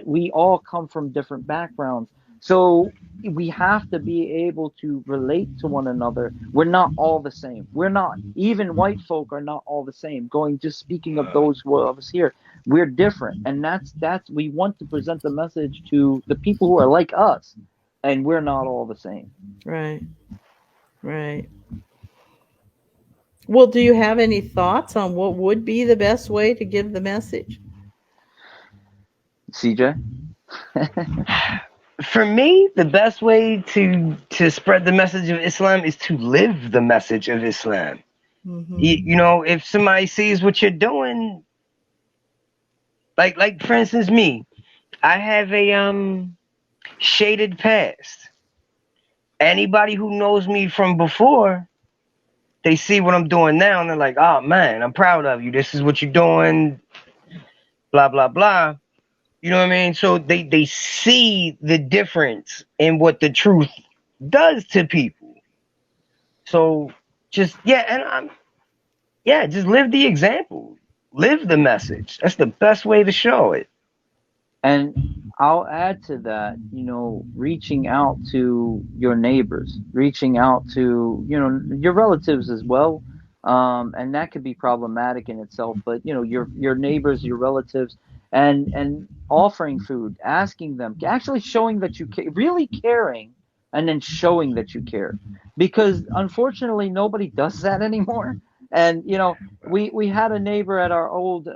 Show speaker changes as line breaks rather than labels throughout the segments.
we all come from different backgrounds. So we have to be able to relate to one another. We're not all the same. We're not, even white folk are not all the same. Just speaking of those of us here, we're different. And that's, we want to present the message to the people who are like us, and we're not all the same.
Right. Right. Well, do you have any thoughts on what would be the best way to give the message?
CJ?
For me, the best way to spread the message of Islam is to live the message of Islam.
Mm-hmm.
If somebody sees what you're doing, like for instance, me, I have a shaded past. Anybody who knows me from before, they see what I'm doing now, and they're like, "Oh man, I'm proud of you. This is what you're doing." Blah blah blah. You know what I mean? So they see the difference in what the truth does to people. So just yeah, and I'm yeah, just live the example. Live the message. That's the best way to show it.
And I'll add to that, reaching out to your neighbors, reaching out to, your relatives as well. And that could be problematic in itself, but your neighbors, your relatives, and offering food, asking them, actually showing that you really caring, and then showing that you care, because unfortunately nobody does that anymore. And we had a neighbor at our old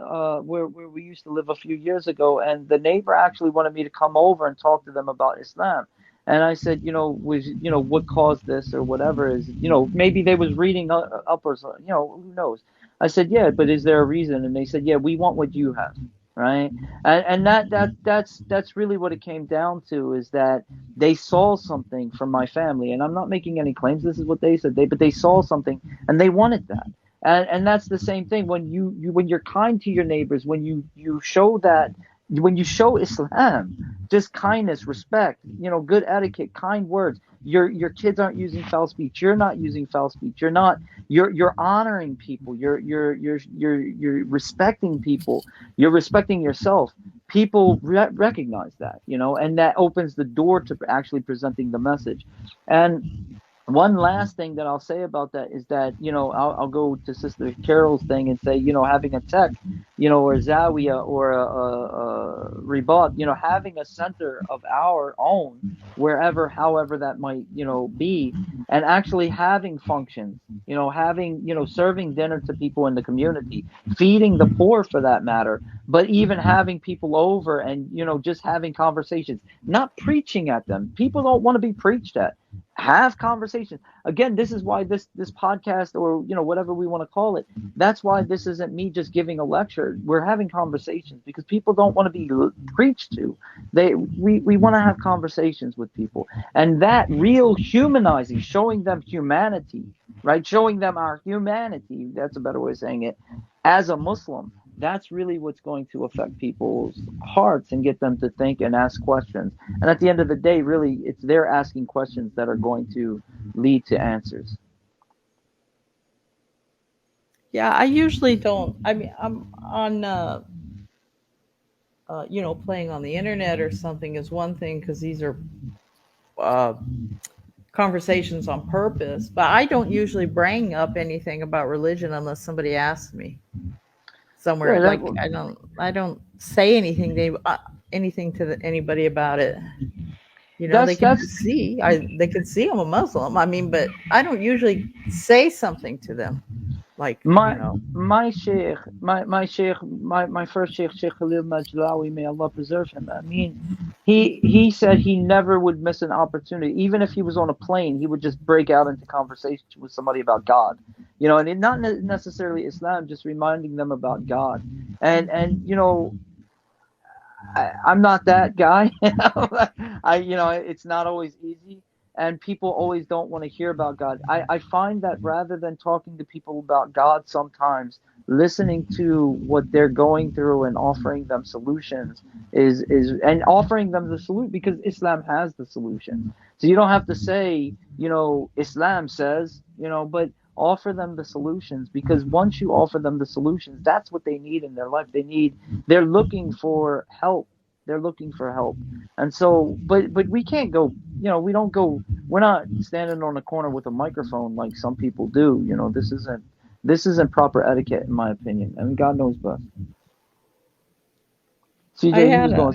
where we used to live a few years ago, and the neighbor actually wanted me to come over and talk to them about Islam. And I said, was what caused this or whatever is, maybe they was reading up or something, who knows. I said, yeah, but is there a reason? And they said, yeah, we want what you have, right? And that's really what it came down to, is that they saw something from my family, and I'm not making any claims. This is what they said. But they saw something and they wanted that. And that's the same thing when when you're kind to your neighbors, when you show that, when you show Islam, just kindness, respect, good etiquette, kind words. Your kids aren't using foul speech. You're not using foul speech. You're honoring people. You're respecting people. You're respecting yourself. People recognize that, and that opens the door to actually presenting the message. And one last thing that I'll say about that is that, I'll go to Sister Carol's thing and say, having a tech, or Zawiya or a Ribat, having a center of our own, wherever, however that might, be, and actually having functions, having, serving dinner to people in the community, feeding the poor for that matter, but even having people over and, just having conversations, not preaching at them. People don't want to be preached at. Have conversations. Again, this is why this podcast, or whatever we want to call it, that's why this isn't me just giving a lecture. We're having conversations because people don't want to be preached to. We want to have conversations with people, and that real humanizing, showing them humanity, right? Showing them our humanity, that's a better way of saying it, as a Muslim. That's really what's going to affect people's hearts and get them to think and ask questions. And at the end of the day, really, it's their asking questions that are going to lead to answers.
Yeah, I usually don't. I mean, I'm on, playing on the internet or something is one thing because these are uh, conversations on purpose. But I don't usually bring up anything about religion unless somebody asks me somewhere.
Yeah,
Like I don't say anything to anybody about it. They
that's
can
that's
see. They can see I'm a Muslim. I mean, but I don't usually say something to them. Like
my my sheikh, my sheikh, my first sheikh, Sheikh Khalil Majlawi, may Allah preserve him. I mean, he said he never would miss an opportunity, even if he was on a plane, he would just break out into conversation with somebody about God, and it, not necessarily Islam, just reminding them about God, and I'm not that guy. It's not always easy, and people always don't want to hear about God. I find that rather than talking to people about God, sometimes listening to what they're going through and offering them solutions and offering them the solution, because Islam has the solution. So you don't have to say, Islam says, but offer them the solutions, because once you offer them the solutions, that's what they need in their life. They're looking for help. They're looking for help. And so, but we can't go, we don't go, we're not standing on the corner with a microphone like some people do. This isn't proper etiquette, in my opinion. I mean, God knows best.
I
CJ, you
had
was going
a
to